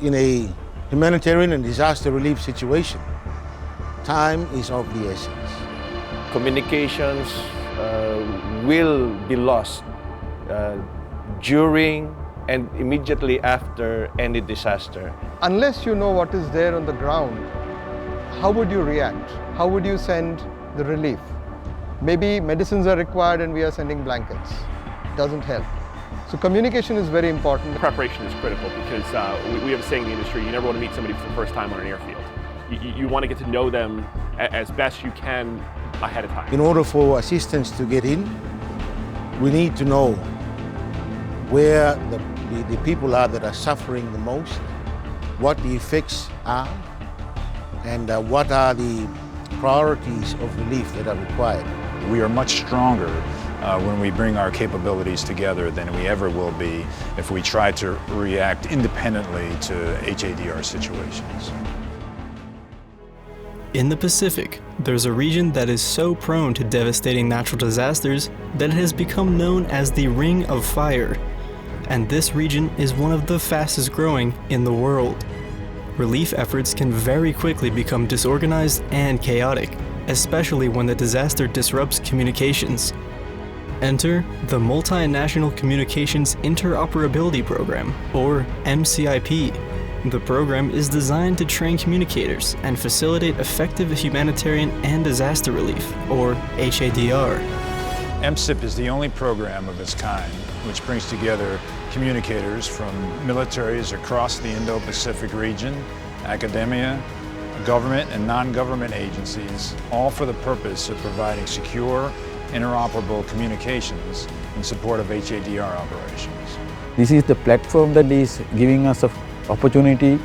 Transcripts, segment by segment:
In a humanitarian and disaster relief situation, time is of the essence. Communications will be lost during and immediately after any disaster. Unless you know what is there on the ground, how would you react? How would you send the relief? Maybe medicines are required and we are sending blankets. Doesn't help. So communication is very important. Preparation is critical because we have a saying in the industry, you never want to meet somebody for the first time on an airfield. You want to get to know them as best you can ahead of time. In order for assistance to get in, we need to know where the people are that are suffering the most, what the effects are, and what are the priorities of relief that are required. We are much stronger when we bring our capabilities together than we ever will be if we try to react independently to HADR situations. In the Pacific, there's a region that is so prone to devastating natural disasters that it has become known as the Ring of Fire. And this region is one of the fastest growing in the world. Relief efforts can very quickly become disorganized and chaotic, especially when the disaster disrupts communications. Enter the Multinational Communications Interoperability Program, or MCIP. The program is designed to train communicators and facilitate effective humanitarian and disaster relief, or HADR. MCIP is the only program of its kind which brings together communicators from militaries across the Indo-Pacific region, academia, government and non-government agencies, all for the purpose of providing secure, interoperable communications in support of HADR operations. This is the platform that is giving us an opportunity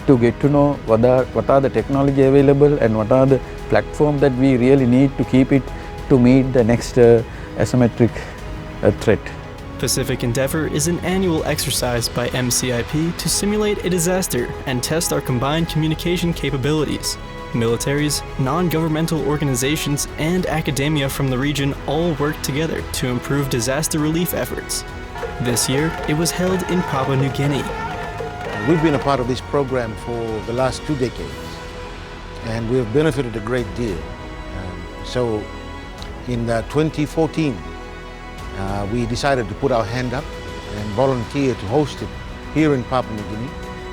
to get to know what are the technology available and what are the platforms that we really need to keep it to meet the next asymmetric threat. Pacific Endeavor is an annual exercise by MCIP to simulate a disaster and test our combined communication capabilities. Militaries, non-governmental organizations, and academia from the region all work together to improve disaster relief efforts. This year, it was held in Papua New Guinea. We've been a part of this program for the last 2 decades, and we have benefited a great deal. So in 2014, we decided to put our hand up and volunteer to host it here in Papua New Guinea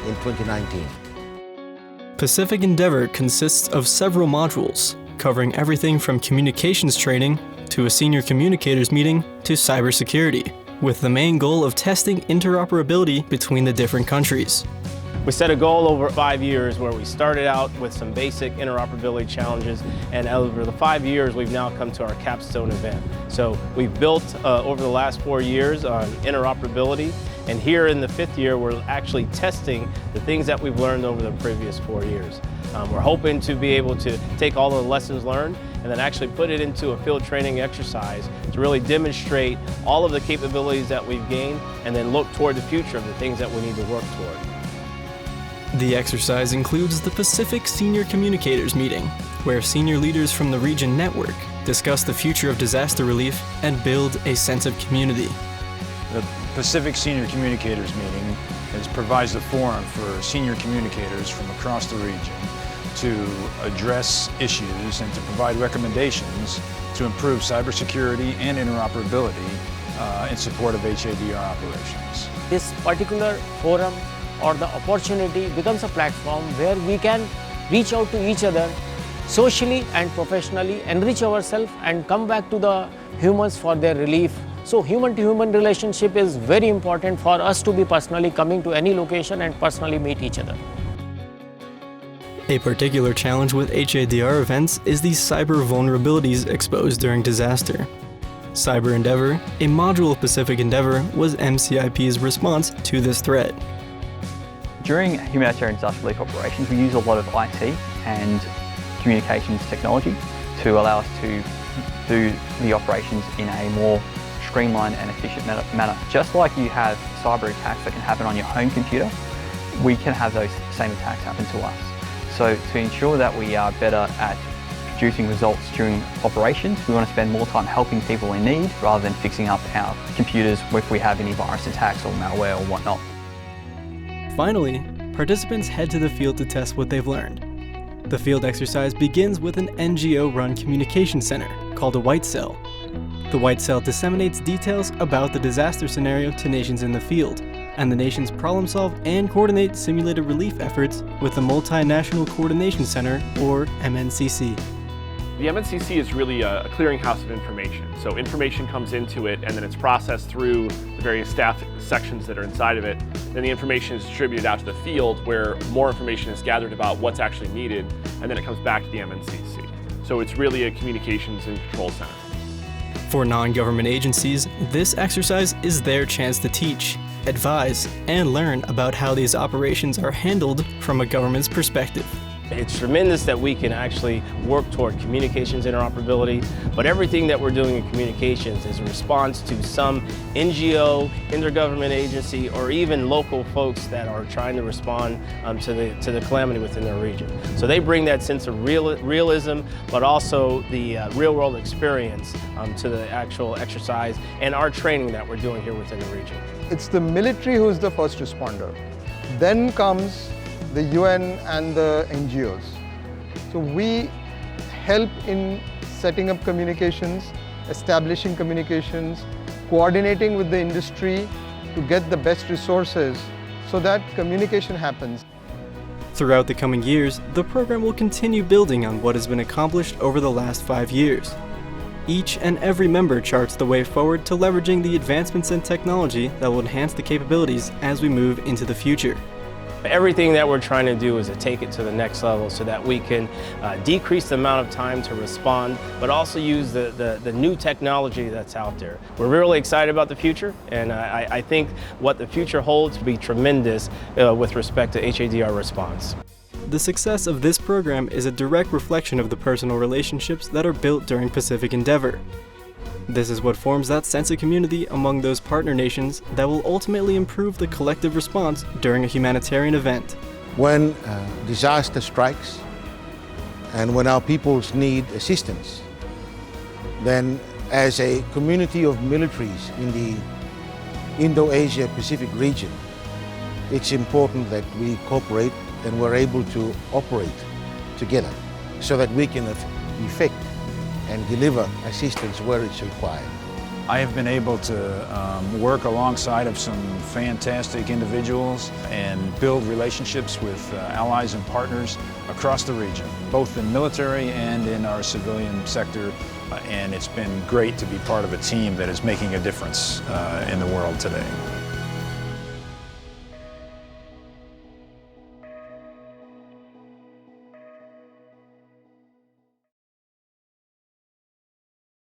in 2019. Pacific Endeavor consists of several modules, covering everything from communications training to a senior communicators meeting to cybersecurity, with the main goal of testing interoperability between the different countries. We set a goal over 5 years where we started out with some basic interoperability challenges, and over the 5 years we've now come to our capstone event. So we've built over the last 4 years on interoperability, and here in the 5th year we're actually testing the things that we've learned over the previous 4 years. We're hoping to be able to take all the lessons learned and then actually put it into a field training exercise to really demonstrate all of the capabilities that we've gained and then look toward the future of the things that we need to work toward. The exercise includes the Pacific Senior Communicators Meeting, where senior leaders from the region network, discuss the future of disaster relief, and build a sense of community. The Pacific Senior Communicators Meeting provides the forum for senior communicators from across the region to address issues and to provide recommendations to improve cybersecurity and interoperability in support of HADR operations. This particular forum or the opportunity becomes a platform where we can reach out to each other socially and professionally, enrich ourselves and come back to the humans for their relief. So human-to-human relationship is very important for us to be personally coming to any location and personally meet each other. A particular challenge with HADR events is the cyber vulnerabilities exposed during disaster. Cyber Endeavor, a module of Pacific Endeavor, was MCIP's response to this threat. During humanitarian disaster relief operations, we use a lot of IT and communications technology to allow us to do the operations in a more streamlined and efficient manner. Just like you have cyber attacks that can happen on your home computer, we can have those same attacks happen to us. So to ensure that we are better at producing results during operations, we want to spend more time helping people in need rather than fixing up our computers if we have any virus attacks or malware or whatnot. Finally, participants head to the field to test what they've learned. The field exercise begins with an NGO-run communication center called a White Cell. The White Cell disseminates details about the disaster scenario to nations in the field, and the nations problem solve and coordinate simulated relief efforts with the Multinational Coordination Center, or MNCC. The MNCC is really a clearinghouse of information. So information comes into it and then it's processed through the various staff sections that are inside of it. Then the information is distributed out to the field where more information is gathered about what's actually needed, and then it comes back to the MNCC. So it's really a communications and control center. For non-government agencies, this exercise is their chance to teach, advise, and learn about how these operations are handled from a government's perspective. It's tremendous that we can actually work toward communications interoperability, but everything that we're doing in communications is a response to some NGO, intergovernment agency, or even local folks that are trying to respond to the calamity within their region. So they bring that sense of realism, but also the real-world experience to the actual exercise and our training that we're doing here within the region. It's the military who's the first responder. Then comes the UN and the NGOs. So we help in setting up communications, establishing communications, coordinating with the industry to get the best resources so that communication happens. Throughout the coming years, the program will continue building on what has been accomplished over the last 5 years. Each and every member charts the way forward to leveraging the advancements in technology that will enhance the capabilities as we move into the future. Everything that we're trying to do is to take it to the next level so that we can decrease the amount of time to respond, but also use the new technology that's out there. We're really excited about the future, and I think what the future holds will be tremendous with respect to HADR response. The success of this program is a direct reflection of the personal relationships that are built during Pacific Endeavor. This is what forms that sense of community among those partner nations that will ultimately improve the collective response during a humanitarian event. When disaster strikes and when our peoples need assistance, then as a community of militaries in the Indo-Asia-Pacific region, it's important that we cooperate and we're able to operate together so that we can effect and deliver assistance where it's required. I have been able to work alongside of some fantastic individuals and build relationships with allies and partners across the region, both in military and in our civilian sector, and it's been great to be part of a team that is making a difference in the world today.